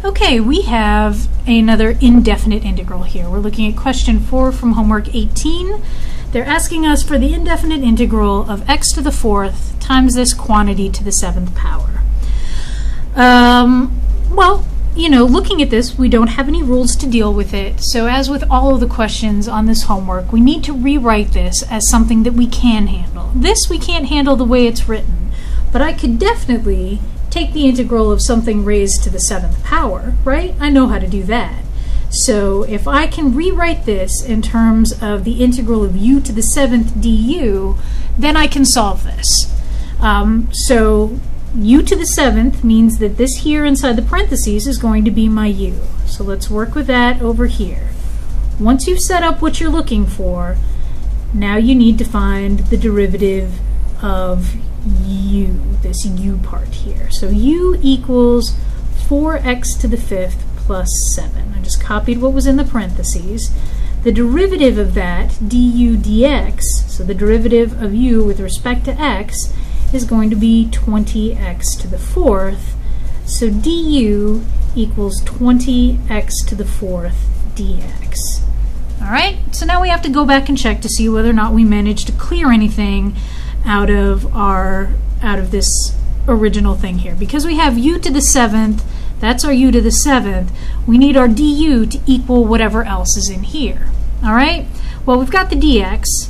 Okay, we have another indefinite integral here. We're looking at question 4 from homework 18. They're asking us for the indefinite integral of x to the 4th times this quantity to the 7th power. Well, you know, looking at this, we don't have any rules to deal with it. So as with all of the questions on this homework, we need to rewrite this as something that we can handle. This we can't handle the way it's written, but I could definitely take the integral of something raised to the 7th power, right? I know how to do that. So if I can rewrite this in terms of the integral of u to the 7th du, then I can solve this. So u to the 7th means that this here inside the parentheses is going to be my u. So let's work with that over here. Once you've set up what you're looking for, now you need to find the derivative of u, this u part here. So u equals 4x to the 5th plus 7. I just copied what was in the parentheses. The derivative of that, du dx, so the derivative of u with respect to x, is going to be 20x to the 4th. So du equals 20x to the 4th dx. All right, so now we have to go back and check to see whether or not we managed to clear anything out of this original thing here. Because we have u to the 7th, that's our u to the 7th, we need our du to equal whatever else is in here. All right? Well, we've got the dx,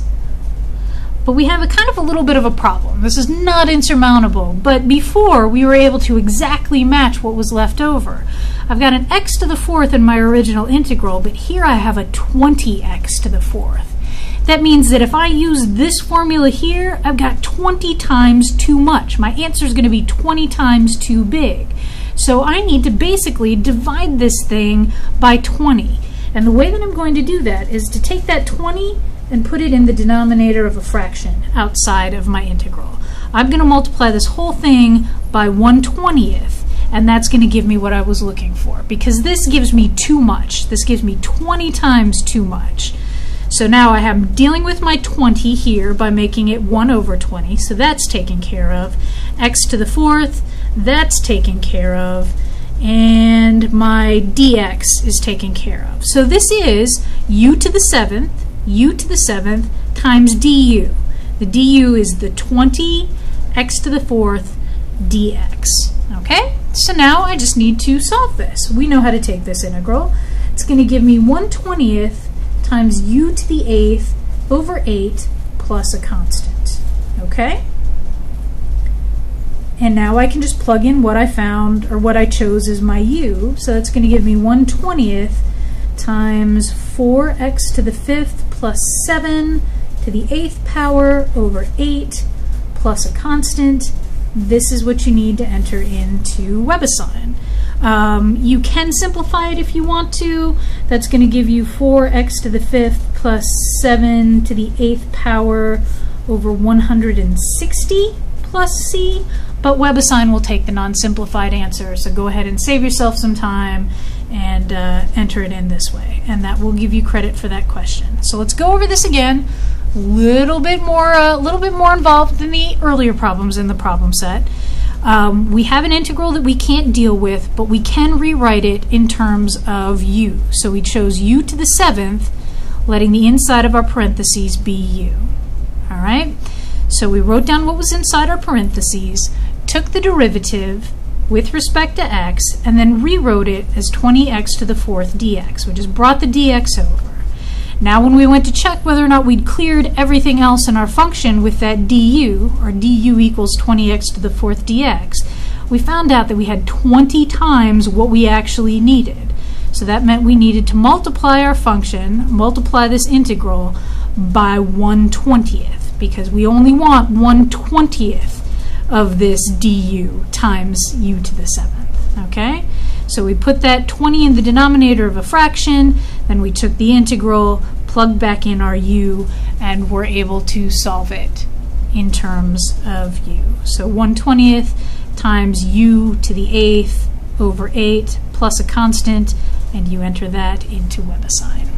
but we have a kind of a little bit of a problem. This is not insurmountable, but before we were able to exactly match what was left over. I've got an x to the 4th in my original integral, but here I have a 20x to the 4th. That means that if I use this formula here, I've got 20 times too much. My answer is going to be 20 times too big. So I need to basically divide this thing by 20. And the way that I'm going to do that is to take that 20 and put it in the denominator of a fraction outside of my integral. I'm going to multiply this whole thing by 1/20th, and that's going to give me what I was looking for, because this gives me too much. This gives me 20 times too much. So now I am dealing with my 20 here by making it 1/20, so that's taken care of. X to the 4th, that's taken care of. And my dx is taken care of. So this is u to the 7th times du. The du is the 20 x to the 4th dx. Okay? So now I just need to solve this. We know how to take this integral. It's going to give me 1/20th times u to the 8th over 8 plus a constant. Okay? And now I can just plug in what I found, or what I chose as my u. So that's going to give me 1/20th times 4x to the 5th plus 7 to the 8th power over 8 plus a constant. This is what you need to enter into WebAssign. You can simplify it if you want to. That's going to give you 4x to the 5th plus 7 to the 8th power over 160 plus c. But WebAssign will take the non-simplified answer, so go ahead and save yourself some time and enter it in this way, and that will give you credit for that question. So let's go over this again. A little bit more involved than the earlier problems in the problem set. We have an integral that we can't deal with, but we can rewrite it in terms of u. So we chose u to the 7th, letting the inside of our parentheses be u. All right? So we wrote down what was inside our parentheses, took the derivative with respect to x, and then rewrote it as 20x to the 4th dx. We just brought the dx over. Now when we went to check whether or not we'd cleared everything else in our function with that du, or du equals 20x to the 4th dx, we found out that we had 20 times what we actually needed. So that meant we needed to multiply our function, multiply this integral, by 1/20th, because we only want 1/20th of this du times u to the 7th. Okay? So we put that 20 in the denominator of a fraction, then we took the integral, plugged back in our u, and were able to solve it in terms of u. So 1/20th times u to the 8th over 8 plus a constant, and you enter that into WebAssign.